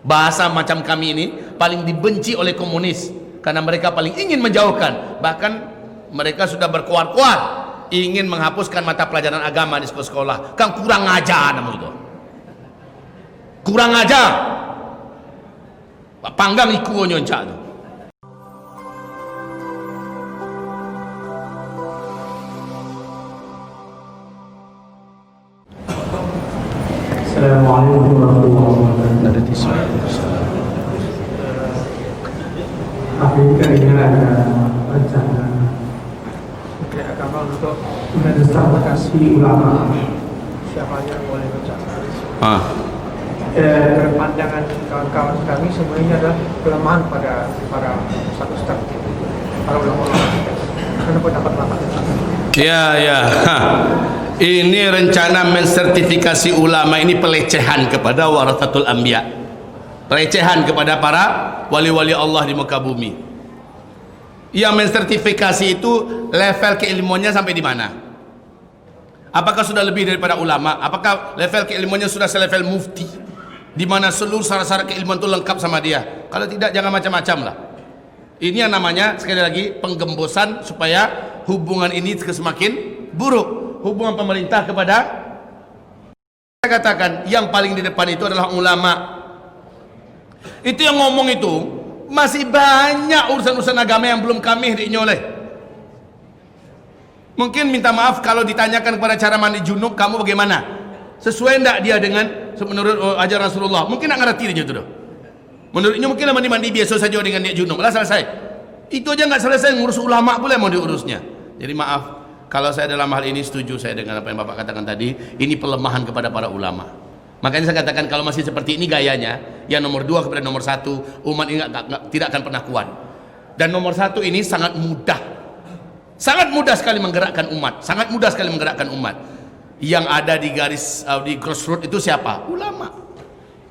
Bahasa macam kami ini paling dibenci oleh komunis karena mereka paling ingin menjauhkan. Bahkan mereka sudah berkuar-kuar ingin menghapuskan mata pelajaran agama di sekolah-sekolah. Kan kurang ajar namun itu. Kurang ajar. Panggang iku nyonca tu. Assalamualaikum warahmatullahi wabarakatuh. Apakah ini ada rencana Menteri Agama untuk mendesak ulama? Siapa yang boleh bicara? Pandangan kawan-kawan kami sebenarnya adalah kelemahan pada para ustaz-ustaz, para ulama-ulama. Karena pendapat ulama. Ya. Ini rencana mensertifikasi ulama ini pelecehan kepada warathatul anbiya. Pelecehan kepada para wali-wali Allah di muka bumi. Yang mensertifikasi itu level keilmuannya sampai di mana? Apakah sudah lebih daripada ulama? Apakah level keilmuannya sudah selevel mufti? Di mana seluruh syarat-syarat keilmuan itu lengkap sama dia? Kalau tidak, jangan macam-macam lah. Ini yang namanya sekali lagi penggembosan supaya hubungan ini semakin buruk. Hubungan pemerintah kepada, saya katakan yang paling di depan itu adalah ulama. Itu yang ngomong itu masih banyak urusan-urusan agama yang belum kami dinyoleh. Mungkin minta maaf kalau ditanyakan kepada cara mandi junub kamu bagaimana, sesuai enggak dia dengan menurut ajaran Rasulullah, mungkin nak ngerti dia itu dah. Menurutnya mungkin mandi biasa saja dengan dia junub lah selesai. Itu aja nggak selesai, ngurus ulama pula mau diurusnya. Jadi maaf kalau saya dalam hal ini setuju saya dengan apa yang Bapak katakan tadi. Ini pelemahan kepada para ulama. Makanya saya katakan kalau masih seperti ini gayanya, yang nomor 2 kepada nomor 1, umat ini tidak akan pernah kuat. Dan nomor 1 ini sangat mudah sekali menggerakkan umat, sangat mudah sekali menggerakkan umat. Yang ada di garis di crossroad itu siapa? Ulama.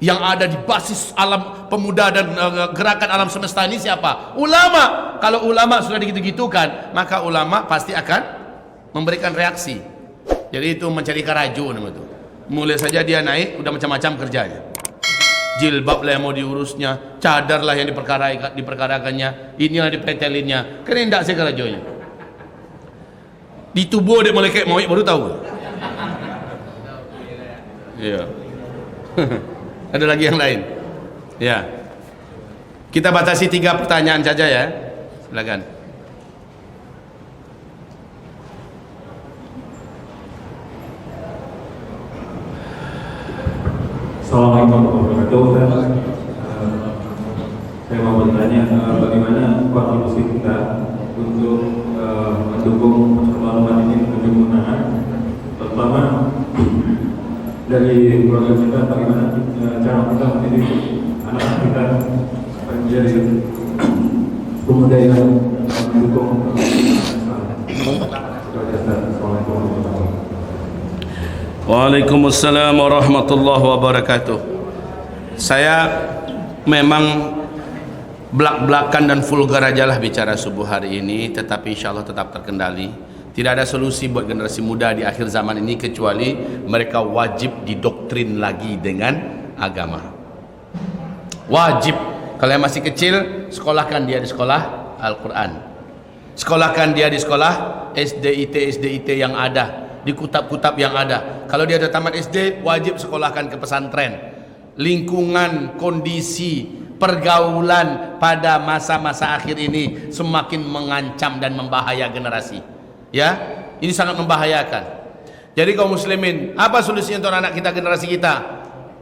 Yang ada di basis alam pemuda dan gerakan alam semesta ini siapa? Ulama. Kalau ulama sudah digitu-gitukan, maka ulama pasti akan memberikan reaksi. Jadi itu mencari karaju namanya itu. Mulai saja dia naik udah macam-macam kerjanya. Jilbab lah yang mau diurusnya, cadar lah yang diperkarakannya, inilah dipretelinnya. Kan enggak sih karajonya. Di tubuh dia mulai kayak baru tahu. Iya. Ada lagi yang lain. Ya. Kita batasi 3 pertanyaan saja ya. Silakan. Assalamualaikum warahmatullahi wabarakatuh. Saya mau bertanya bagaimana kontribusi kita untuk mendukung persatuan umat ini menuju kemenangan, terutama dari keluarga kita, bagaimana cara kita mendidik anak kita menjadi pemuda yang mendukung. Waalaikumsalam warahmatullahi wabarakatuh. Saya memang belak-belakan dan vulgar aja lah bicara subuh hari ini, tetapi insya Allah tetap terkendali. Tidak ada solusi buat generasi muda di akhir zaman ini kecuali mereka wajib didoktrin lagi dengan agama. Wajib. Kalau yang masih kecil, sekolahkan dia di sekolah Al-Quran. Sekolahkan dia di sekolah SDIT yang ada, di kutab-kutab yang ada. Kalau dia ada tamat SD, wajib sekolahkan ke pesantren. Lingkungan, kondisi, pergaulan pada masa-masa akhir ini semakin mengancam dan membahaya generasi. Ya, ini sangat membahayakan. Jadi kaum muslimin, apa solusinya untuk anak kita, generasi kita?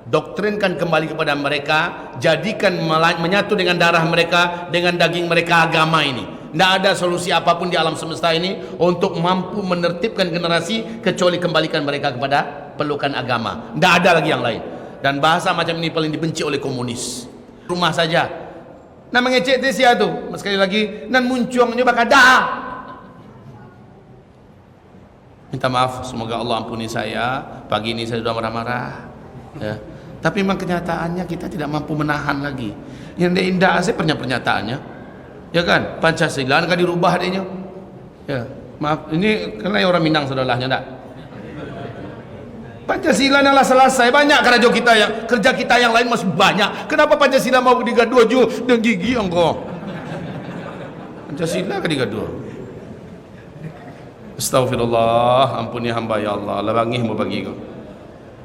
Doktrinkan kembali kepada mereka, jadikan menyatu dengan darah mereka, dengan daging mereka agama ini. Tidak ada solusi apapun di alam semesta ini untuk mampu menertibkan generasi kecuali kembalikan mereka kepada pelukan agama. Tidak ada lagi yang lain. Dan bahasa macam ini paling dibenci oleh komunis. Rumah saja. Nah mengecek sia tu. Sekali lagi, nan muncungnya bakal dah. Minta maaf, semoga Allah ampuni saya. Pagi ini saya sudah marah-marah. Ya. Tapi memang kenyataannya kita tidak mampu menahan lagi. Yang indah sih pernyataannya. Ya kan, Pancasila kan dirubah adanya. Ya, maaf, ini karena orang Minang saudaranya enggak. Pancasila adalah selesai. Banyak kerja kita yang lain masih banyak. Kenapa Pancasila mau digaduh dan gigi engkau? Pancasila ke digaduh. Astagfirullah, ampuni hamba ya Allah. Labangi mau bagi kau.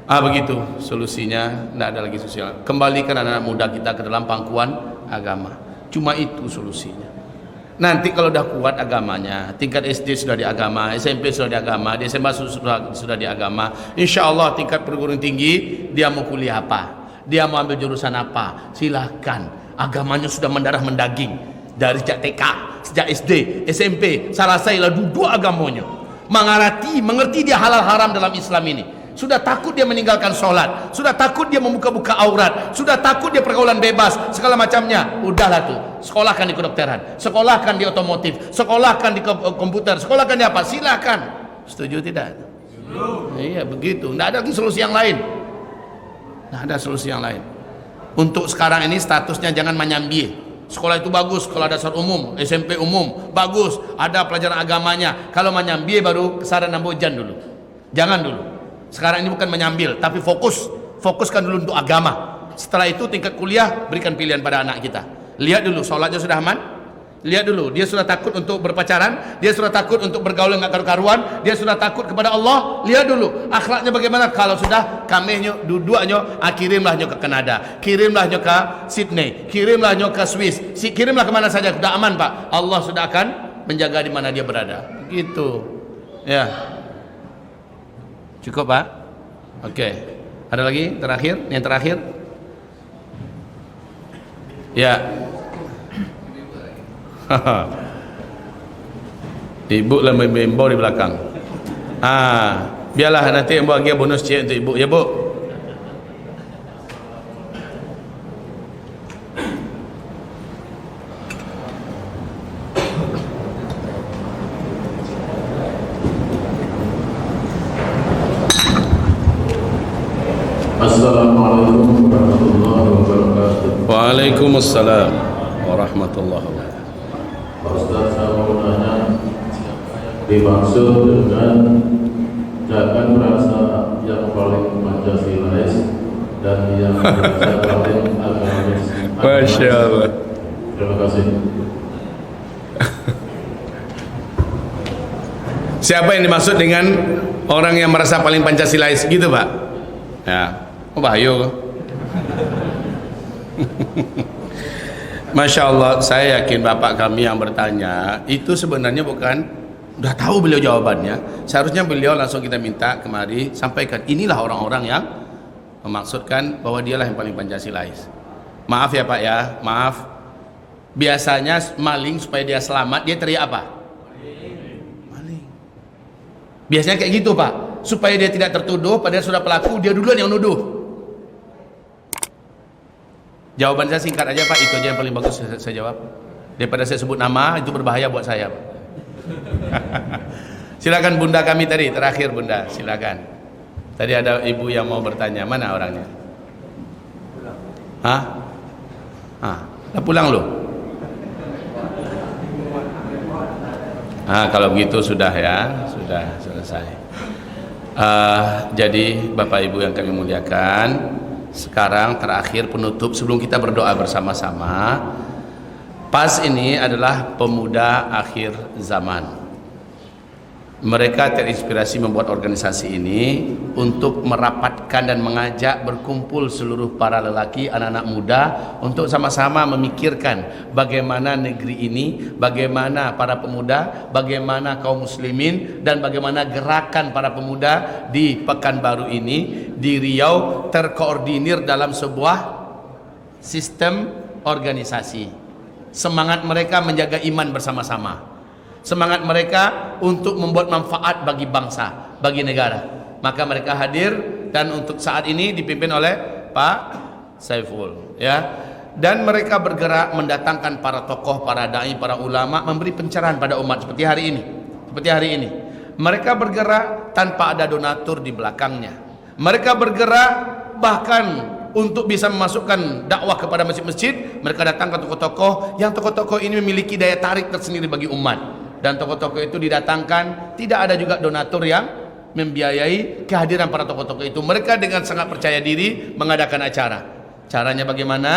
Begitu solusinya. Tidak ada lagi solusi. Kembalikan anak-anak muda kita ke dalam pangkuan agama. Cuma itu solusinya. Nanti kalau dah kuat agamanya, tingkat SD sudah di agama, SMP sudah di agama, di SMA sudah di agama, insya Allah tingkat perguruan tinggi dia mau kuliah apa, dia mau ambil jurusan apa, silahkan. Agamanya sudah mendarah mendaging dari sejak TK, sejak SD, SMP, selesailah duduk agamanya, mengerti dia halal haram dalam Islam ini. Sudah takut dia meninggalkan sholat, sudah takut dia membuka-buka aurat, sudah takut dia pergaulan bebas, segala macamnya. Udahlah tuh, sekolahkan di kedokteran, sekolahkan di otomotif, sekolahkan di komputer, sekolahkan di apa, silakan. Setuju tidak? Iya begitu, tidak ada lagi solusi yang lain. Tidak ada solusi yang lain. Untuk sekarang ini statusnya jangan menyambi. Sekolah itu bagus, sekolah dasar umum, SMP umum, bagus, ada pelajaran agamanya. Kalau menyambi baru kesaran nambojan dulu. Jangan dulu. Sekarang ini bukan menyambil, tapi fokuskan dulu untuk agama. Setelah itu tingkat kuliah, berikan pilihan pada anak kita. Lihat dulu, sholatnya sudah aman. Lihat dulu, dia sudah takut untuk berpacaran, dia sudah takut untuk bergaul dengan karu-karuan, dia sudah takut kepada Allah. Lihat dulu, akhlaknya bagaimana. Kalau sudah, kamehnya, dua-duanya, kirimlah ke Kanada, kirimlah ke Sydney, kirimlah ke Swiss, kirimlah kemana saja, sudah aman Pak. Allah sudah akan menjaga di mana dia berada. Gitu, ya. Cukup Pak? Oke. Ada lagi? Terakhir? Yang terakhir? Ya. Ibu lah membau di belakang. Biarlah nanti yang bagi bonus cik untuk ibu. Ya Bu. Assalamualaikum warahmatullahi wabarakatuh. Waalaikumsalam warahmatullahi wabarakatuh. Pak Ustaz, saya mau tanya, dimaksud dengan jangan merasa yang paling Pancasilais dan yang merasa paling agamis. Masya Allah. Terima kasih. Siapa yang dimaksud dengan orang yang merasa paling Pancasilais gitu Pak? Ya. Bahaya kok. Masya Allah, saya yakin bapak kami yang bertanya itu sebenarnya bukan, udah tahu beliau jawabannya. Seharusnya beliau langsung kita minta kemari sampaikan, inilah orang-orang yang memaksudkan bahwa dialah yang paling Pancasilais. Maaf ya Pak ya, maaf. Biasanya maling supaya dia selamat, dia teriak apa? Maling. Biasanya kayak gitu Pak, supaya dia tidak tertuduh padahal sudah pelaku, dia duluan yang nuduh. Jawaban saya singkat aja Pak, itu aja yang paling bagus saya jawab. Daripada saya sebut nama, itu berbahaya buat saya Pak. Silakan Bunda kami tadi, terakhir Bunda, silakan. Tadi ada ibu yang mau bertanya, mana orangnya? Udah pulang loh? Kalau begitu sudah ya, sudah selesai. Jadi Bapak Ibu yang kami muliakan, sekarang terakhir penutup sebelum kita berdoa bersama-sama. PAS ini adalah pemuda akhir zaman. Mereka terinspirasi membuat organisasi ini untuk merapatkan dan mengajak berkumpul seluruh para lelaki, anak-anak muda untuk sama-sama memikirkan bagaimana negeri ini, bagaimana para pemuda, bagaimana kaum muslimin, dan bagaimana gerakan para pemuda di Pekanbaru ini, di Riau, terkoordinir dalam sebuah sistem organisasi. Semangat mereka menjaga iman bersama-sama, semangat mereka untuk membuat manfaat bagi bangsa, bagi negara. Maka mereka hadir, dan untuk saat ini dipimpin oleh Pak Saiful, ya. Dan mereka bergerak mendatangkan para tokoh, para dai, para ulama, memberi pencerahan pada umat seperti hari ini. Seperti hari ini. Mereka bergerak tanpa ada donatur di belakangnya. Mereka bergerak bahkan untuk bisa memasukkan dakwah kepada masjid-masjid. Mereka datangkan tokoh-tokoh yang tokoh-tokoh ini memiliki daya tarik tersendiri bagi umat. Dan tokoh-tokoh itu didatangkan, tidak ada juga donatur yang membiayai kehadiran para tokoh-tokoh itu. Mereka dengan sangat percaya diri mengadakan acara. Caranya bagaimana?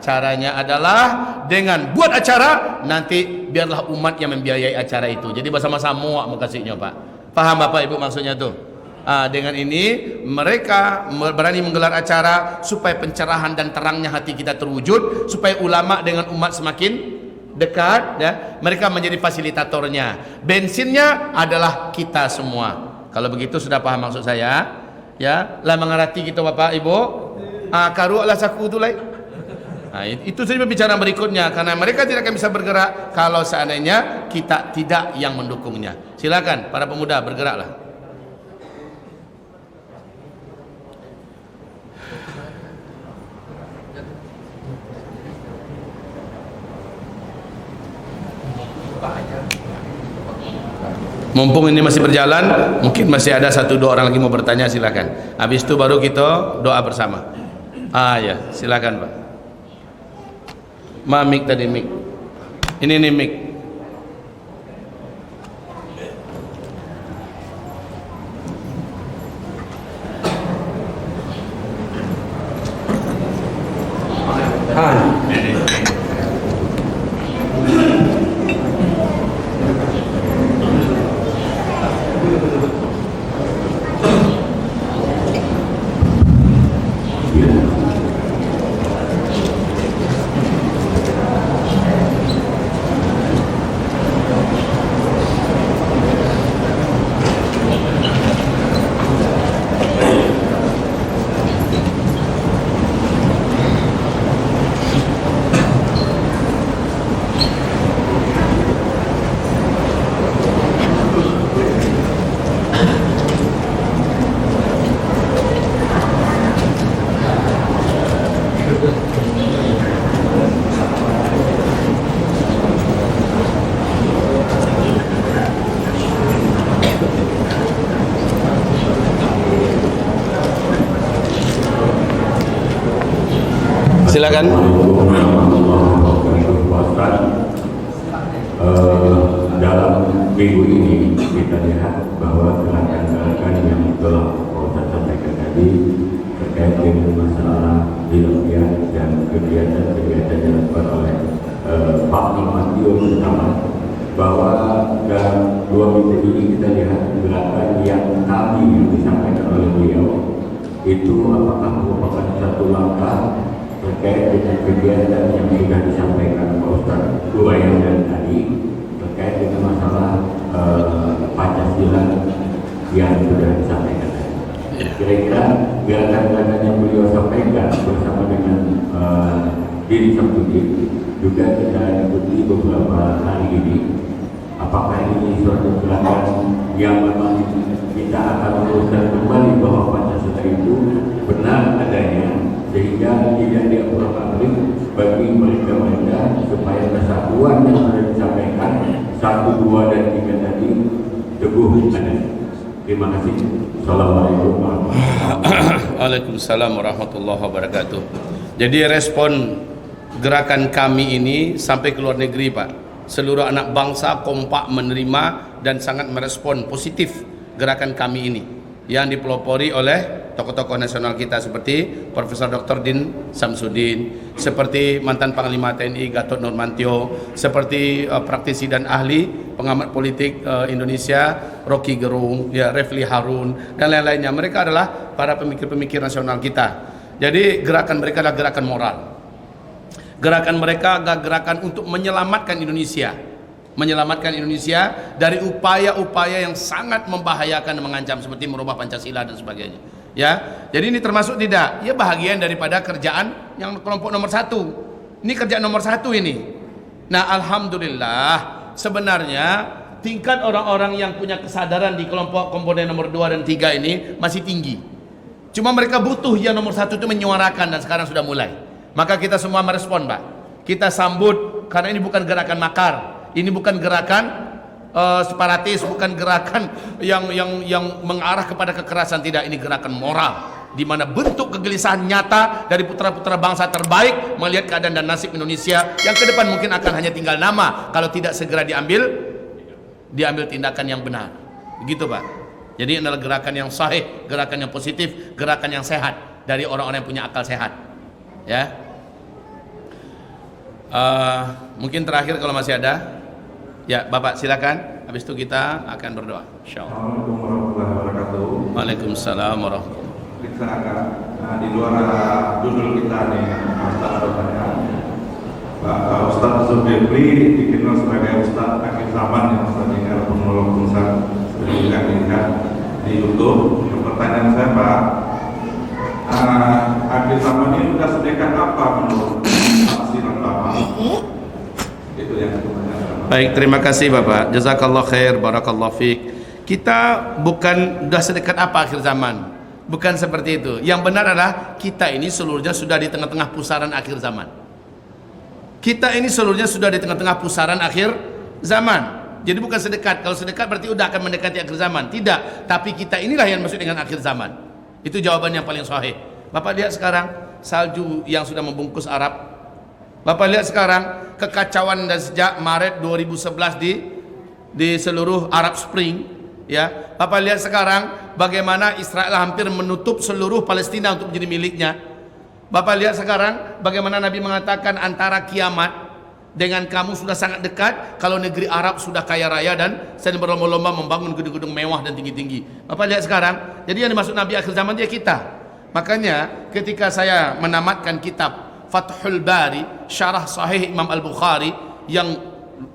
Caranya adalah dengan buat acara, nanti biarlah umat yang membiayai acara itu. Jadi bersama-sama makasihnya Pak. Paham Bapak Ibu maksudnya tuh? Dengan ini mereka berani menggelar acara supaya pencerahan dan terangnya hati kita terwujud, supaya ulama dengan umat semakin dekat, ya. Mereka menjadi fasilitatornya. Bensinnya adalah kita semua. Kalau begitu sudah paham maksud saya, ya. Lah mengerti kita Bapak Ibu. Karu ala saku tu lai. Itu saja pembicaraan berikutnya, karena mereka tidak akan bisa bergerak kalau seandainya kita tidak yang mendukungnya. Silakan para pemuda bergeraklah. Mumpung ini masih berjalan, mungkin masih ada 1-2 orang lagi mau bertanya, silakan. Habis itu baru kita doa bersama. Ya, silakan Pak. Mik tadi mik. Ini nih mik. Silakan. Dalam minggu ini kita lihat bahwa gerakan-gerakan yang telah Ustaz sampaikan tadi terkait dengan masalah hilafiyah dan kegiatan-kegiatan yang dilakukan oleh Pak Muhammadiyah bersama, bahwa dalam 2 minggu ini kita lihat gerakan yang tadi yang disampaikan oleh beliau itu apakah merupakan satu langkah terkait dengan kegiatan yang sudah disampaikan Pak Ustaz Duwayan tadi terkait dengan masalah Pancasila yang sudah disampaikan. Kira-kira gerakan-gerakan yang beliau sampaikan bersama dengan diri Samsudin juga kita ikuti beberapa hari ini. Apakah ini suatu gerakan yang memang kita akan meluruskan kembali bahwa Pancasila itu benar adanya, sehingga tidak diaprobabrik bagi mereka-mereka supaya kesatuan yang sudah disampaikan 1, 2, dan 3 tadi teguh ada. Terima kasih. Assalamualaikum warahmatullahi wabarakatuh. Waalaikumsalam warahmatullahi wabarakatuh. Jadi respon gerakan kami ini sampai ke luar negeri Pak. Seluruh anak bangsa kompak menerima dan sangat merespon positif gerakan kami ini yang dipelopori oleh tokoh-tokoh nasional kita seperti Profesor Dr. Din Samsudin, seperti mantan Panglima TNI Gatot Nurmantio, seperti praktisi dan ahli pengamat politik Indonesia Rocky Gerung, ya Refli Harun dan lain-lainnya. Mereka adalah para pemikir-pemikir nasional kita. Jadi gerakan mereka adalah gerakan moral. Gerakan mereka adalah gerakan untuk menyelamatkan Indonesia. Menyelamatkan Indonesia dari upaya-upaya yang sangat membahayakan dan mengancam seperti merubah Pancasila dan sebagainya. Ya, jadi ini termasuk tidak? Ya bahagian daripada kerjaan yang kelompok nomor 1. Ini kerjaan nomor 1 ini. Nah, alhamdulillah sebenarnya tingkat orang-orang yang punya kesadaran di kelompok komponen nomor 2 dan 3 ini masih tinggi. Cuma mereka butuh yang nomor 1 itu menyuarakan, dan sekarang sudah mulai. Maka kita semua merespon, Pak. Kita sambut, karena ini bukan gerakan makar. Ini bukan gerakan separatis, bukan gerakan yang mengarah kepada kekerasan, tidak. Ini gerakan moral, di mana bentuk kegelisahan nyata dari putra-putra bangsa terbaik melihat keadaan dan nasib Indonesia yang ke depan mungkin akan hanya tinggal nama kalau tidak segera diambil tindakan yang benar. Begitu, Pak. Jadi adalah gerakan yang sahih, gerakan yang positif, gerakan yang sehat dari orang-orang yang punya akal sehat. Ya. Mungkin terakhir kalau masih ada, ya Bapak silakan. Habis itu kita akan berdoa. Insyaallah. Assalamualaikum warahmatullahi wabarakatuh. Waalaikumsalam warahmatullahi. Kita akan di luar judul kita nih, Ustaz bertanya. Pak Ustaz Zulkifli dikenal sebagai Ustaz akhir zaman yang sering penolong bangsa. Juga dilihat di YouTube. Pertanyaan saya Pak, akhir zaman ini sudah sedekat apa menurut tafsiran Bapak? Itu yang pertanyaan. Baik, terima kasih Bapak. Jazakallah khair, barakallah fiik. Kita bukan sudah sedekat apa akhir zaman. Bukan seperti itu. Yang benar adalah kita ini seluruhnya sudah di tengah-tengah pusaran akhir zaman. Kita ini seluruhnya sudah di tengah-tengah pusaran akhir zaman. Jadi bukan sedekat. Kalau sedekat berarti udah akan mendekati akhir zaman. Tidak. Tapi kita inilah yang masuk dengan akhir zaman. Itu jawaban yang paling sahih. Bapak lihat sekarang salju yang sudah membungkus Arab. Bapak lihat sekarang kekacauan dan sejak Maret 2011 di seluruh Arab Spring. Ya, Bapak lihat sekarang bagaimana Israel hampir menutup seluruh Palestina untuk menjadi miliknya. Bapak lihat sekarang bagaimana Nabi mengatakan antara kiamat dengan kamu sudah sangat dekat kalau negeri Arab sudah kaya raya dan sedang berlomba-lomba membangun gedung-gedung mewah dan tinggi-tinggi. Bapak lihat sekarang, jadi yang dimaksud Nabi akhir zaman dia kita. Makanya ketika saya menamatkan kitab Fathul Bari, syarah sahih Imam Al-Bukhari yang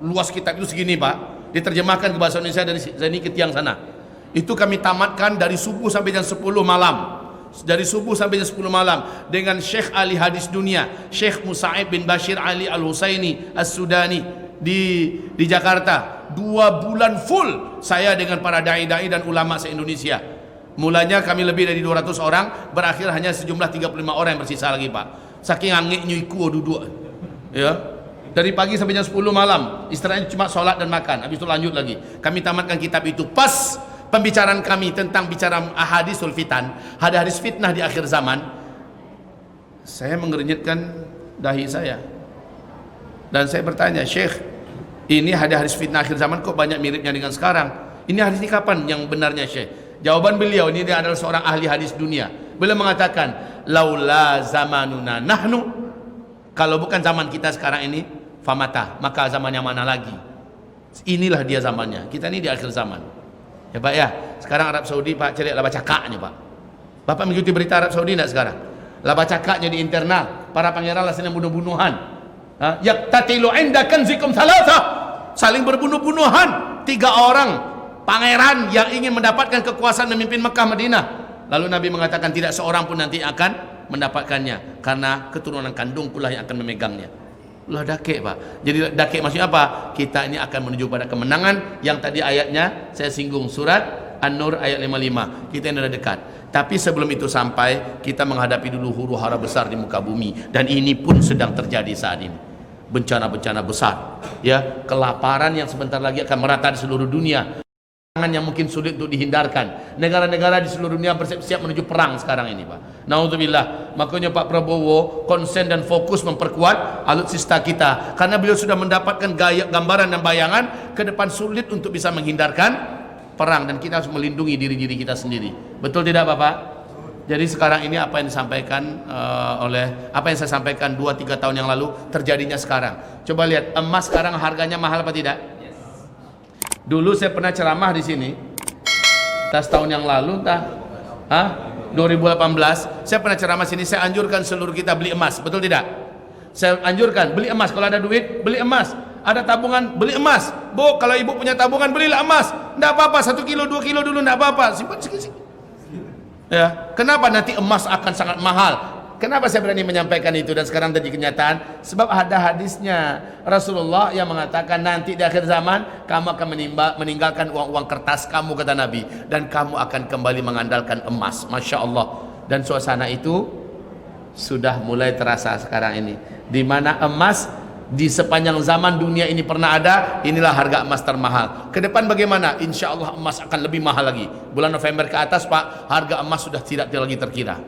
luas kitab itu segini Pak, diterjemahkan ke bahasa Indonesia dari sini ke tiang sana. Itu kami tamatkan dari subuh sampai jam 10 malam. Dari subuh sampai jam 10 malam dengan Syekh ahli hadis dunia, Syekh Musa'ib bin Bashir Ali Al-Husaini As-Sudani di Jakarta. 2 bulan full saya dengan para dai-dai dan ulama se-Indonesia. Mulanya kami lebih dari 200 orang, berakhir hanya sejumlah 35 orang yang bersisa lagi Pak. Saking angeknya iku duduk. Ya. Dari pagi sampai jam 10 malam, istilahnya cuma sholat dan makan. Habis itu lanjut lagi. Kami tamatkan kitab itu pas pembicaraan kami tentang bicara ahadisul fitan, hadis fitnah di akhir zaman. Saya mengernyitkan dahi saya dan saya bertanya, Syekh, ini hadis fitnah akhir zaman kok banyak miripnya dengan sekarang? Ini hadis ini kapan yang benarnya, Syekh? Jawaban beliau, ini dia adalah seorang ahli hadis dunia. Beliau mengatakan, laula zamanuna nahnu, kalau bukan zaman kita sekarang ini, famata, maka zaman yang mana lagi? Inilah dia zamannya. Kita ini di akhir zaman. Ya Pak ya, sekarang Arab Saudi Pak cari laba cakaknya Pak. Bapak mengikuti berita Arab Saudi tidak sekarang? Laba cakaknya di internal, para pangeran lah sedang bunuh-bunuhan. Yaktatilu inda kanzikum thalatha, saling berbunuh-bunuhan. 3 orang pangeran yang ingin mendapatkan kekuasaan memimpin Mekah Madinah. Lalu Nabi mengatakan tidak seorang pun nanti akan mendapatkannya karena keturunan kandung pula yang akan memegangnya. Lah dakek Pak. Jadi dakek maksudnya apa? Kita ini akan menuju pada kemenangan yang tadi ayatnya saya singgung, surat An-Nur ayat 55. Kita ini sudah dekat. Tapi sebelum itu sampai, kita menghadapi dulu huru-hara besar di muka bumi, dan ini pun sedang terjadi saat ini. Bencana-bencana besar, ya, kelaparan yang sebentar lagi akan merata di seluruh dunia. Yang mungkin sulit untuk dihindarkan. Negara-negara di seluruh dunia bersiap-siap menuju perang sekarang ini Pak. Naudzubillah. Makanya Pak Prabowo konsen dan fokus memperkuat alutsista kita, karena beliau sudah mendapatkan gambaran dan bayangan ke depan sulit untuk bisa menghindarkan perang, dan kita harus melindungi diri-diri kita sendiri. Betul tidak Bapak? Jadi sekarang ini apa yang disampaikan apa yang saya sampaikan 2-3 tahun yang lalu terjadinya sekarang. Coba lihat, emas sekarang harganya mahal apa tidak? Dulu saya pernah ceramah di sini, tahun yang lalu, 2018, saya pernah ceramah sini. Saya anjurkan seluruh kita beli emas, betul tidak? Saya anjurkan beli emas. Kalau ada duit, beli emas. Ada tabungan, beli emas. Bu, kalau ibu punya tabungan, belilah emas. Tidak apa-apa, 1 kilo, 2 kilo dulu, tidak apa-apa. Simpan sedikit. Ya, kenapa nanti emas akan sangat mahal? Kenapa saya berani menyampaikan itu dan sekarang jadi kenyataan? Sebab ada hadisnya Rasulullah yang mengatakan nanti di akhir zaman kamu akan meninggalkan uang-uang kertas kamu, kata Nabi, dan kamu akan kembali mengandalkan emas. Masya Allah. Dan suasana itu sudah mulai terasa sekarang ini, di mana emas di sepanjang zaman dunia ini pernah ada. Inilah harga emas termahal. Ke depan bagaimana? Insya Allah emas akan lebih mahal lagi. Bulan November ke atas Pak, harga emas sudah tidak lagi terkira.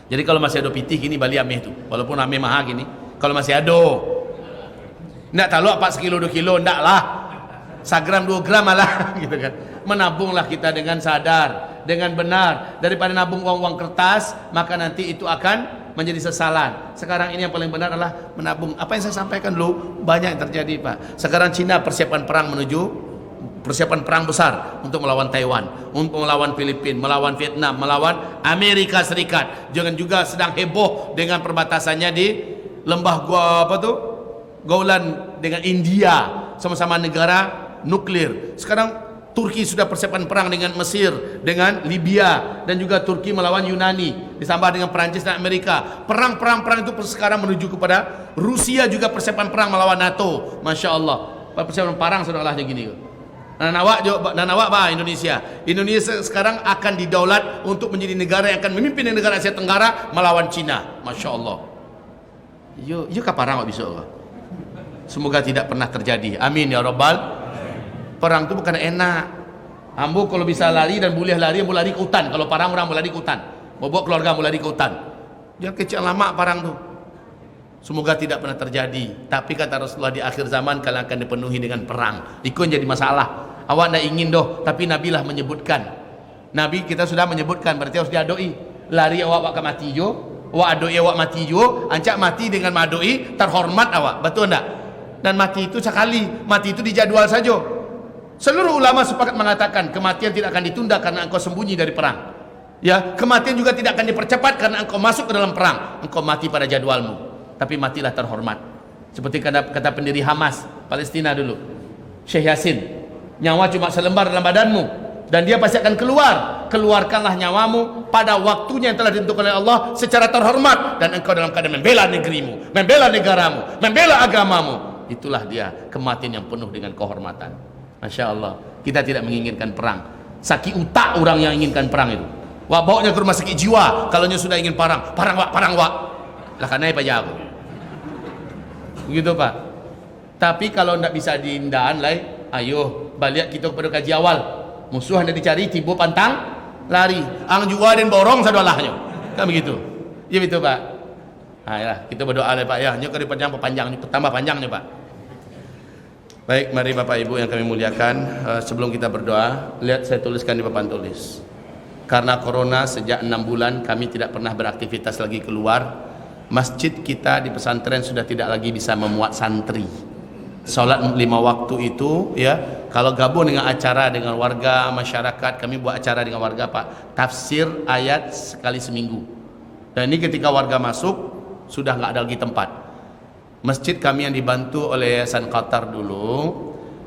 Jadi kalau masih ada pitih gini bali ameh tu, walaupun ameh mahal gini, kalau masih ada, ndak tahu apa sekilo 2 kilo, ndak lah, 1 gram 2 gram malah, gitu kan. menabunglah kita dengan sadar, dengan benar. Daripada nabung uang-uang kertas, maka nanti itu akan menjadi sesalan. Sekarang ini yang paling benar adalah menabung. Apa yang saya sampaikan dulu banyak yang terjadi, Pak. Sekarang Cina persiapan perang persiapan perang besar untuk melawan Taiwan, untuk melawan Filipina, melawan Vietnam, melawan Amerika Serikat. Jangan juga sedang heboh dengan perbatasannya di lembah Golan dengan India, sama-sama negara nuklir. Sekarang Turki sudah persiapan perang dengan Mesir, dengan Libya, dan juga Turki melawan Yunani, ditambah dengan Perancis dan Amerika. Perang itu sekarang menuju kepada Rusia juga persiapan perang melawan NATO. Masya Allah, persiapan perang saudara gini. Nanawak Indonesia sekarang akan didaulat untuk menjadi negara yang akan memimpin negara Asia Tenggara melawan Cina. Masya Allah. Yo kaparang bisa. Semoga tidak pernah terjadi. Amin ya Rabbal. Perang itu bukan enak. Ambo kalau bisa lari dan boleh lari, ambo lari ke hutan. Kalau perang orang mau lari ke hutan, bawa keluarga mau lari ke hutan. Jangan kecil lama perang tu. Semoga tidak pernah terjadi. Tapi kata Rasulullah, di akhir zaman kalian akan dipenuhi dengan perang. Itu yang jadi masalah. Awak tidak ingin doh, tapi Nabi lah menyebutkan. Nabi kita sudah menyebutkan, berarti harus diadoi. Lari awak ke mati jo, awak adoi awak mati jo. Ancak mati dengan madoi, terhormat awak. Betul tak? Dan mati itu sekali, mati itu dijadwal saja. Seluruh ulama sepakat mengatakan kematian tidak akan ditunda karena engkau sembunyi dari perang. Ya, kematian juga tidak akan dipercepat karena engkau masuk ke dalam perang. Engkau mati pada jadwalmu, tapi matilah terhormat. Seperti kata pendiri Hamas Palestina dulu, Syekh Yasin, nyawa cuma selembar dalam badanmu dan dia pasti akan keluar. Keluarkanlah nyawamu pada waktunya yang telah ditentukan oleh Allah secara terhormat, dan engkau dalam keadaan membela negerimu, membela negaramu, membela agamamu. Itulah dia kematian yang penuh dengan kehormatan. Masya Allah, kita tidak menginginkan perang. Sakit utak orang yang inginkan perang itu. Wah, bawanya ke rumah sakit jiwa kalau sudah ingin perang wak. Lah karena apa jauh? Begitu Pak. Tapi kalau tidak bisa diindahan lah, ayo balik kita kepada kaji awal. Musuh hendak dicari, tiba pantang lari. Ang jua dan borong sadolahnya. Kan begitu. Ya betul Pak. Nah, ya, kita berdoa lah Pak ya. Nyok panjang, tambah panjangnya Pak. Baik, mari Bapak Ibu yang kami muliakan, sebelum kita berdoa, lihat saya tuliskan di papan tulis. Karena corona sejak 6 bulan kami tidak pernah beraktivitas lagi keluar. Masjid kita di pesantren sudah tidak lagi bisa memuat santri. Salat 5 waktu itu ya, kalau gabung dengan acara dengan warga masyarakat, kami buat acara dengan warga Pak, tafsir ayat sekali seminggu. Dan ini ketika warga masuk sudah nggak ada lagi tempat. Masjid kami yang dibantu oleh Yayasan Qatar dulu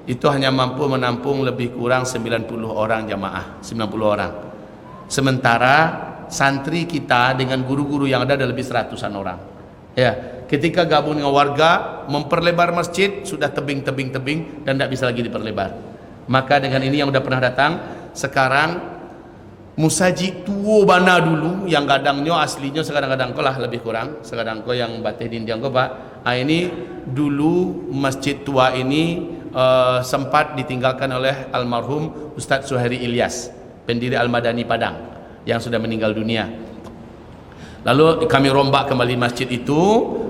itu hanya mampu menampung lebih kurang 90 orang jamaah, 90 orang. Sementara santri kita dengan guru-guru yang ada lebih 100-an orang. Ya, ketika gabung dengan warga memperlebar masjid sudah tebing dan tidak bisa lagi diperlebar. Maka dengan ini yang sudah pernah datang, sekarang musaji tuo bana dulu yang gadangnya aslinya sekarang-kadang lah lebih kurang, sekarang yang batih dindiang Pak. Ini dulu masjid tua ini sempat ditinggalkan oleh almarhum Ustadz Suhairi Ilyas, pendiri Al-Madani Padang yang sudah meninggal dunia. Lalu kami rombak kembali masjid itu.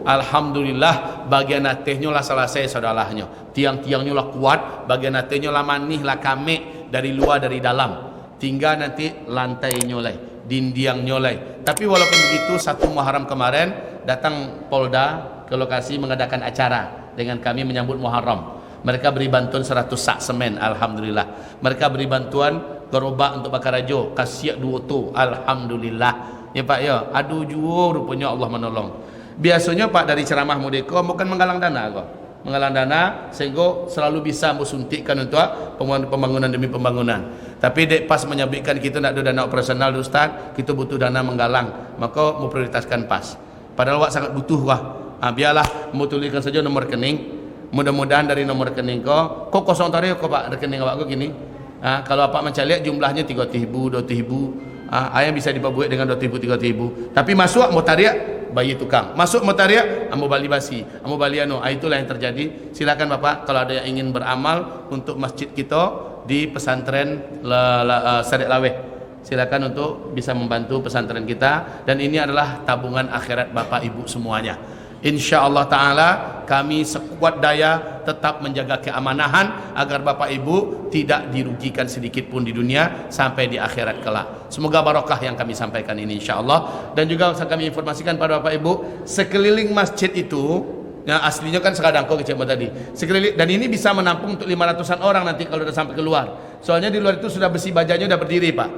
Alhamdulillah bagian atasnya lah selesai saudalahnya, tiang-tiangnya lah kuat, bagian atasnya lah manih lah kame dari luar dari dalam. Tinggal nanti lantainya lah, dindingnya lah. Tapi walaupun begitu, 1 Muharram kemarin datang Polda ke lokasi mengadakan acara dengan kami menyambut Muharram. Mereka beri bantuan 100 sak semen, alhamdulillah. Mereka beri bantuan gerobak untuk bakar rajo, kasih 2 tu, alhamdulillah. Ya Pak ya, aduh juo rupanya Allah menolong. Biasanya Pak dari ceramah Mudeko bukan menggalang dana kok. Menggalang dana sehingga selalu bisa suntikkan untuk pembangunan demi pembangunan. Tapi dek pas menyabitkan kita nak ada dana operasional Ustaz, kita butuh dana menggalang, maka mau prioritaskan pas. Padahal awak sangat butuh wah. Biarlah mau tuliskan saja nomor rekening. Mudah-mudahan dari nomor rekening kok kosong tarik kok Pak rekening awak kok gini. Kalau apa mencari jumlahnya 3.000, 2.000. Ayah bisa dipabuat dengan 2.000, 3.000. Tapi masuk mau tarik bayi tukang, masuk mau tarik mau bali basi, mau bali anu. Itulah yang terjadi. Silakan Bapak kalau ada yang ingin beramal untuk masjid kita di pesantren Sadek Laweh, silakan untuk bisa membantu pesantren kita. Dan ini adalah tabungan akhirat Bapak Ibu semuanya. InsyaAllah ta'ala kami sekuat daya tetap menjaga keamanahan agar Bapak Ibu tidak dirugikan sedikit pun di dunia sampai di akhirat kelak. Semoga barokah yang kami sampaikan ini insyaAllah. Dan juga kami informasikan pada Bapak Ibu, sekeliling masjid itu, yang aslinya kan Sekadangko kecil tadi, sekeliling, dan ini bisa menampung untuk 500-an orang nanti kalau sudah sampai keluar. Soalnya di luar itu sudah besi bajanya sudah berdiri Pak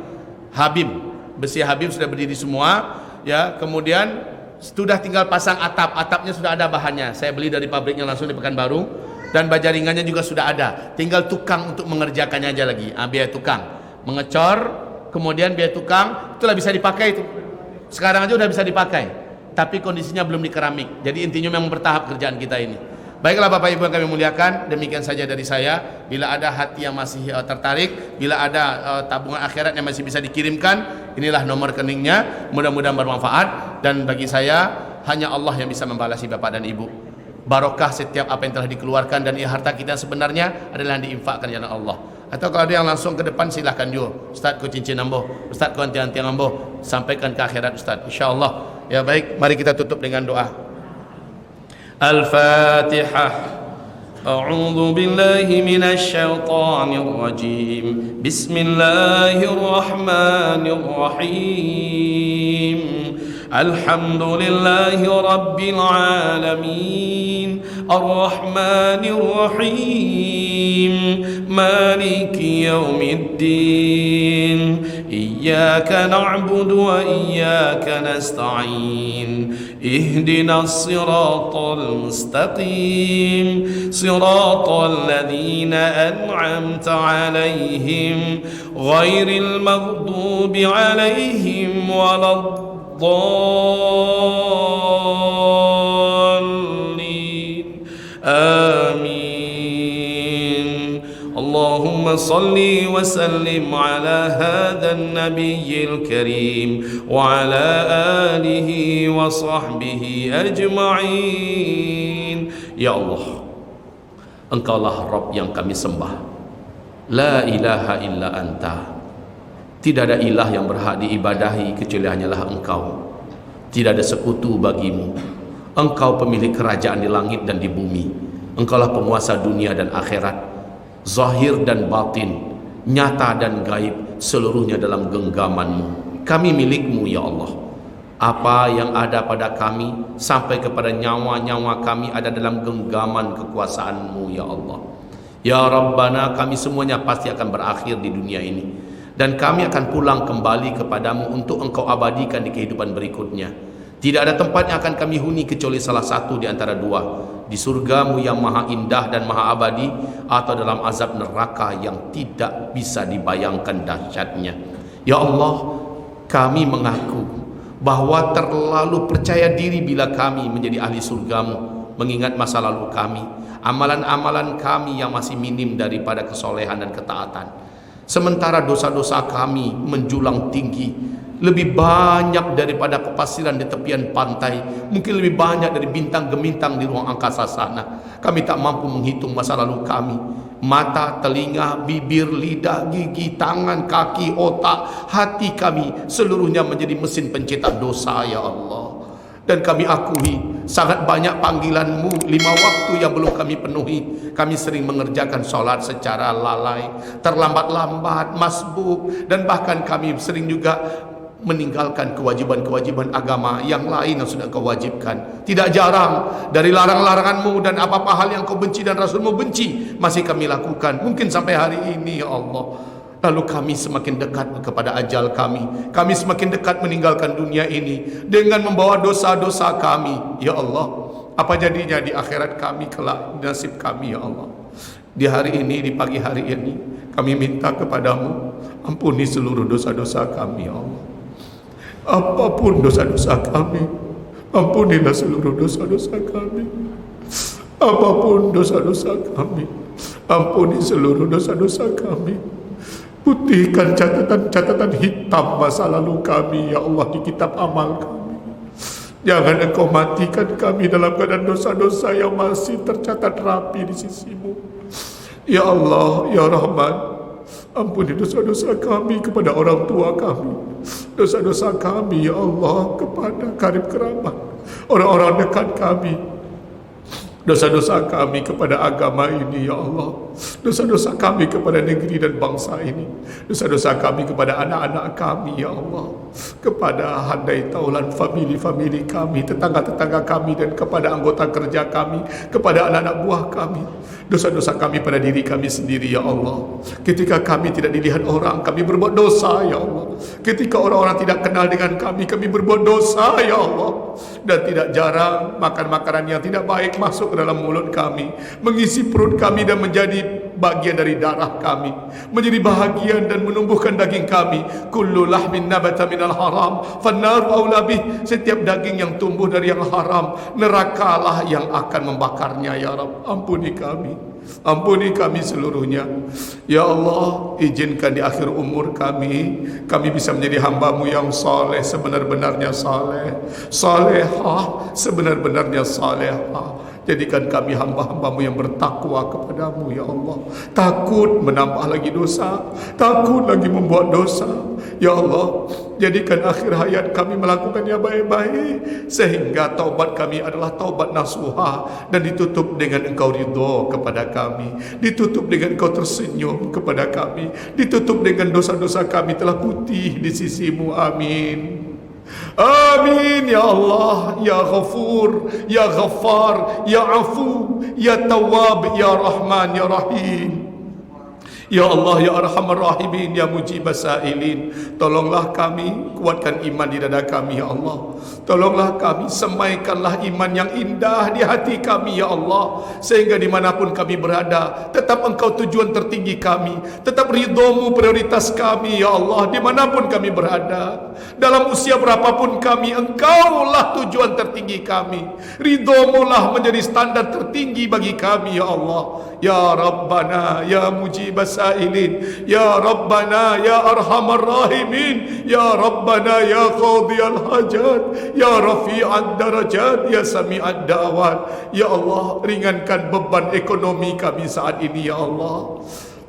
Habib, besi Habib sudah berdiri semua ya. Kemudian sudah tinggal pasang atap, atapnya sudah ada bahannya, saya beli dari pabriknya langsung di Pekanbaru, dan baja ringannya juga sudah ada, tinggal tukang untuk mengerjakannya aja lagi. Biaya tukang mengecor, kemudian biaya tukang, itulah bisa dipakai itu. Sekarang aja udah bisa dipakai, tapi kondisinya belum di keramik. Jadi intinya memang bertahap kerjaan kita ini. Baiklah Bapak Ibu yang kami muliakan, demikian saja dari saya. Bila ada hati yang masih tertarik, bila ada tabungan akhirat yang masih bisa dikirimkan, inilah nomor rekeningnya. Mudah-mudahan bermanfaat, dan bagi saya hanya Allah yang bisa membalasi Bapak dan Ibu. Barokah setiap apa yang telah dikeluarkan, dan harta kita sebenarnya adalah yang diinfakkan jalan Allah. Atau kalau ada yang langsung ke depan silahkan juga, Ustaz ku cincin ambo, Ustaz ku antiang-antiang ambo, sampaikan ke akhirat Ustaz, insyaallah. Ya baik, mari kita tutup dengan doa. Al-Fatihah. A'udzu billahi minasy syaithanir rajim. Bismillahirrahmanirrahim. Alhamdulillahi rabbil alamin. Ar-Rahmanir Rahim. Maliki yaumiddin. Iyyaka na'budu wa iyyaka nasta'in. اهدنا الصراط المستقيم صراط الذين أنعمت عليهم غير المغضوب عليهم ولا الضالين آمين. اللهم صل وسلم على هذا النبي الكريم وعلى آله وصحبه أجمعين. Ya Allah, Engkaulah Rabb yang kami sembah. La ilaha illa anta. Tidak ada ilah yang berhak diibadahi kecuali hanyalah Engkau. Tidak ada sekutu bagimu. Engkau pemilik kerajaan di langit dan di bumi. Engkaulah penguasa dunia dan akhirat. Zahir dan batin, nyata dan gaib, seluruhnya dalam genggaman-Mu. Kami milik-Mu ya Allah. Apa yang ada pada kami sampai kepada nyawa-nyawa kami ada dalam genggaman kekuasaan-Mu ya Allah. Ya Rabbana, kami semuanya pasti akan berakhir di dunia ini, dan kami akan pulang kembali kepadamu untuk Engkau abadikan di kehidupan berikutnya. Tidak ada tempat yang akan kami huni kecuali salah satu di antara dua, di surgamu yang maha indah dan maha abadi, atau dalam azab neraka yang tidak bisa dibayangkan dahsyatnya. Ya Allah, kami mengaku bahwa terlalu percaya diri bila kami menjadi ahli surgamu, mengingat masa lalu kami, amalan-amalan kami yang masih minim daripada kesolehan dan ketaatan. Sementara dosa-dosa kami menjulang tinggi, lebih banyak daripada kepasiran di tepian pantai, mungkin lebih banyak dari bintang gemintang di ruang angkasa sana. Kami tak mampu menghitung masa lalu kami. Mata, telinga, bibir, lidah, gigi, tangan, kaki, otak, hati kami seluruhnya menjadi mesin pencetak dosa ya Allah. Dan kami akui sangat banyak panggilan-Mu 5 waktu yang belum kami penuhi. Kami sering mengerjakan sholat secara lalai, terlambat-lambat, masbuk, dan bahkan kami sering juga meninggalkan kewajiban-kewajiban agama yang lain yang sudah Kau wajibkan. Tidak jarang dari larang-larangan-Mu dan apa-apa hal yang Kau benci dan Rasul-Mu benci masih kami lakukan, mungkin sampai hari ini ya Allah. Lalu kami semakin dekat kepada ajal kami. Kami semakin dekat meninggalkan dunia ini dengan membawa dosa-dosa kami ya Allah. Apa jadinya di akhirat kami kelak, nasib kami ya Allah. Di hari ini, di pagi hari ini, kami minta kepadamu, ampuni seluruh dosa-dosa kami ya Allah. Apapun dosa-dosa kami, ampunilah seluruh dosa-dosa kami. Apapun dosa-dosa kami, ampuni seluruh dosa-dosa kami. Putihkan catatan-catatan hitam masa lalu kami ya Allah di kitab amal kami. Jangan Engkau matikan kami dalam keadaan dosa-dosa yang masih tercatat rapi di sisi-Mu. Ya Allah, Ya Rahman, Ampuni dosa-dosa kami kepada orang tua kami, dosa-dosa kami ya Allah kepada karib kerabat, orang-orang dekat kami, dosa-dosa kami kepada agama ini ya Allah, dosa-dosa kami kepada negeri dan bangsa ini, dosa-dosa kami kepada anak-anak kami ya Allah, kepada handai taulan famili-famili kami, tetangga-tetangga kami, dan kepada anggota kerja kami, kepada anak-anak buah kami, dosa-dosa kami pada diri kami sendiri ya Allah. Ketika kami tidak dilihat orang, kami berbuat dosa ya Allah. Ketika orang-orang tidak kenal dengan kami berbuat dosa ya Allah. Dan tidak jarang makan makanan yang tidak baik masuk ke dalam mulut kami, mengisi perut kami dan menjadi bagian dari darah kami, menjadi bahagian dan menumbuhkan daging kami. Kullu lahmin nabata minal haram fannaru aula bih. Setiap daging yang tumbuh dari yang haram, nerakalah yang akan membakarnya ya Rabb. Ampuni kami, ampuni kami seluruhnya ya Allah. Izinkan di akhir umur kami bisa menjadi hamba-Mu yang saleh sebenar-benarnya saleh, salehah sebenar-benarnya salehah. Jadikan kami hamba-hamba-Mu yang bertakwa kepadamu ya Allah, takut menambah lagi dosa, takut lagi membuat dosa ya Allah. Jadikan akhir hayat kami melakukan yang baik-baik, sehingga taubat kami adalah taubat nasuha, dan ditutup dengan Engkau ridho kepada kami, ditutup dengan Engkau tersenyum kepada kami, ditutup dengan dosa-dosa kami telah putih di sisi-Mu. Amin. Amin ya Allah, ya Ghafur, ya Ghaffar, ya Afu, ya Tawwab, ya Rahman, ya Rahim. Ya Allah, ya Arhamar Rahimin, ya Mujibas Sa'ilin. Tolonglah kami, kuatkan iman di dada kami ya Allah. Tolonglah kami, semaikanlah iman yang indah di hati kami ya Allah, sehingga dimanapun kami berada, tetap Engkau tujuan tertinggi kami, tetap ridho-Mu prioritas kami ya Allah. Dimanapun kami berada, dalam usia berapapun kami, Engkaulah tujuan tertinggi kami, ridho-Mu lah menjadi standar tertinggi bagi kami ya Allah. Ya Rabbana, ya Mujibas Sa'ilin, ya Rabbana, ya Arhamar Rahimin, ya Rabbana, ya Qadiyal Hajat, ya Rafi'ad Darajat, ya Sami'ad Da'wat. Ya Allah, ringankan beban ekonomi kami saat ini ya Allah.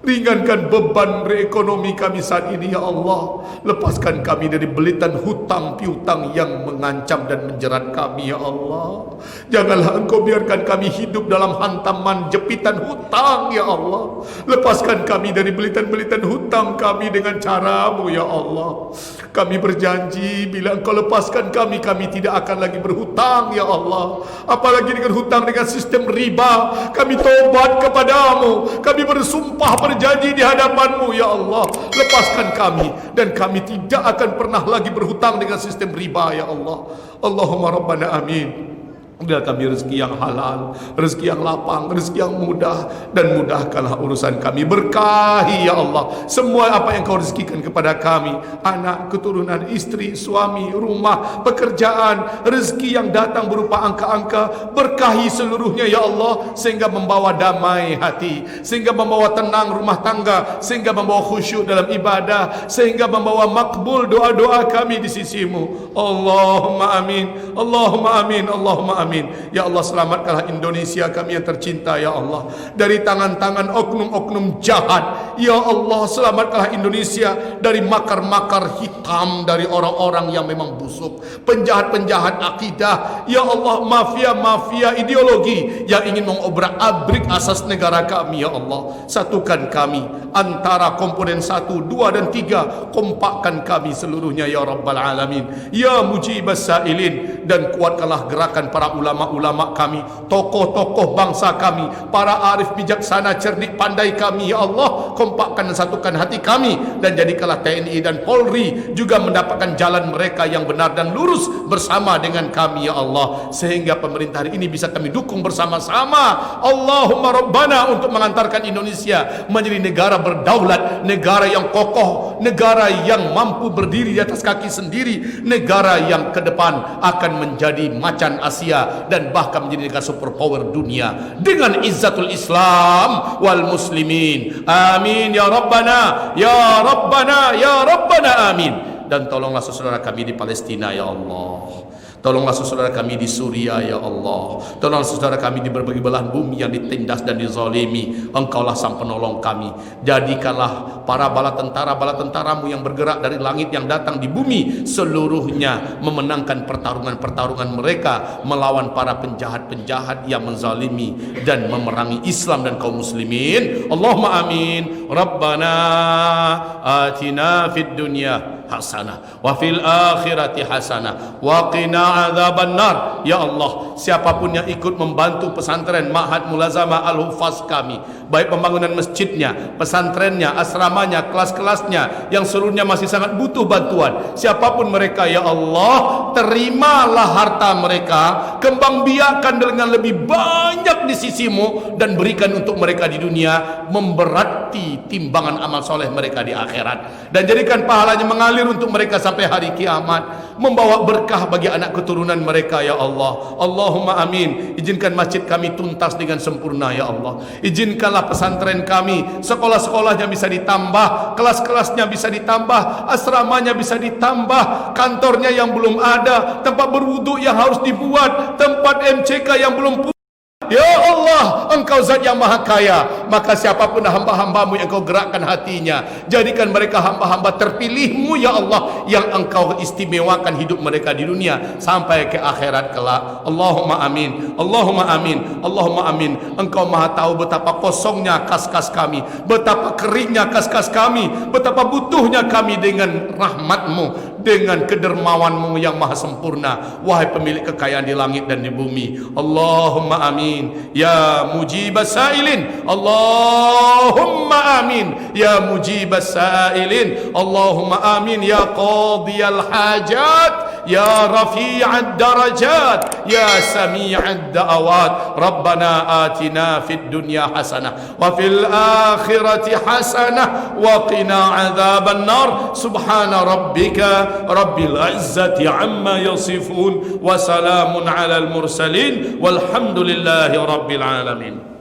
Ringankan beban ekonomi kami saat ini ya Allah. Lepaskan kami dari belitan hutang piutang yang mengancam dan menjerat kami ya Allah. Janganlah Engkau biarkan kami hidup dalam hantaman jepitan hutang ya Allah. Lepaskan kami dari belitan-belitan hutang kami dengan cara-Mu ya Allah. Kami berjanji bila Engkau lepaskan kami tidak akan lagi berhutang ya Allah. Apalagi dengan hutang dengan sistem riba. Kami taubat kepadamu, kami bersumpah berjanji di hadapan-Mu ya Allah. Lepaskan kami, dan kami tidak akan pernah lagi berhutang dengan sistem riba ya Allah. Allahumma Rabbana amin. Berilah kami rezeki yang halal, rezeki yang lapang, rezeki yang mudah, dan mudahkanlah urusan kami. Berkahi ya Allah semua apa yang Kau rezekikan kepada kami, anak, keturunan, istri, suami, rumah, pekerjaan, rezeki yang datang berupa angka-angka. Berkahi seluruhnya ya Allah, sehingga membawa damai hati, sehingga membawa tenang rumah tangga, sehingga membawa khusyuk dalam ibadah, sehingga membawa makbul doa-doa kami di sisi-Mu. Allahumma amin, Allahumma amin, Allahumma amin. Ya Allah, selamatkanlah Indonesia kami yang tercinta ya Allah dari tangan-tangan oknum-oknum jahat. Ya Allah, selamatkanlah Indonesia dari makar-makar hitam dari orang-orang yang memang busuk, penjahat-penjahat akidah. Ya Allah, mafia-mafia ideologi yang ingin mengobrak-abrik asas negara kami ya Allah. Satukan kami antara komponen 1, 2 dan 3. Kompakkan kami seluruhnya ya Rabbal Alamin, ya Mujibas Sa'ilin. Dan kuatkanlah gerakan para ulama-ulama kami, tokoh-tokoh bangsa kami, para arif bijaksana cerdik pandai kami ya Allah. Kompakkan dan satukan hati kami, dan jadikanlah TNI dan Polri juga mendapatkan jalan mereka yang benar dan lurus bersama dengan kami ya Allah, sehingga pemerintah ini bisa kami dukung bersama-sama. Allahumma Rabbana, untuk mengantarkan Indonesia menjadi negara berdaulat, negara yang kokoh, negara yang mampu berdiri di atas kaki sendiri, negara yang ke depan akan menjadi macan Asia dan bahkan menjadi negara superpower dunia dengan izzatul Islam wal muslimin. Amin ya Rabbana, ya Rabbana, ya Rabbana, amin. Dan tolonglah saudara kami di Palestina ya Allah. Tolonglah saudara kami di Suria ya Allah. Tolonglah saudara kami di berbagai belahan bumi yang ditindas dan dizalimi. Engkaulah sang penolong kami. Jadikanlah para bala tentaramu yang bergerak dari langit yang datang di bumi seluruhnya memenangkan pertarungan-pertarungan mereka melawan para penjahat-penjahat yang menzalimi dan memerangi Islam dan kaum muslimin. Allahumma amin. Rabbana atina fid dunya hasanah wa fil akhirati hasanah wa qina adzabannar. Ya Allah, siapapun yang ikut membantu pesantren Ma'had Mulazamah Al-Hufaz kami, baik pembangunan masjidnya, pesantrennya, asramanya, kelas-kelasnya yang seluruhnya masih sangat butuh bantuan, siapapun mereka ya Allah, terimalah harta mereka, kembang biakan dengan lebih banyak di sisimu dan berikan untuk mereka di dunia memberati timbangan amal soleh mereka di akhirat, dan jadikan pahalanya mengalir untuk mereka sampai hari kiamat, membawa berkah bagi anak keturunan mereka ya Allah. Allahumma amin. Izinkan masjid kami tuntas dengan sempurna ya Allah. Izinkanlah pesantren kami, sekolah-sekolahnya bisa ditambah, kelas-kelasnya bisa ditambah, asramanya bisa ditambah, kantornya yang belum ada, tempat berwudu yang harus dibuat, tempat MCK yang belum. Ya Allah, Engkau zat yang maha kaya, maka siapapun hamba-hambamu yang Engkau gerakkan hatinya, jadikan mereka hamba-hamba terpilihmu ya Allah, yang Engkau istimewakan hidup mereka di dunia sampai ke akhirat kelak. Allahumma amin. Allahumma amin. Allahumma amin. Engkau maha tahu betapa kosongnya kas-kas kami, betapa keringnya kas-kas kami, betapa butuhnya kami dengan rahmatmu, dengan kedermawanmu yang maha sempurna, wahai pemilik kekayaan di langit dan di bumi. Allahumma amin. Ya mujibas sailin, Allahumma amin. Ya mujibas sailin, Allahumma amin. Ya qadiyal hajat, ya rafi'ad darajat, ya sami'ad da'awat. Rabbana atina fid dunya hasanah wa fil akhirati hasanah wa qina adzaban nar. Subhana rabbika rabbil izzati amma yasifun wa salamun alal mursalin walhamdulillahi rabbil alamin.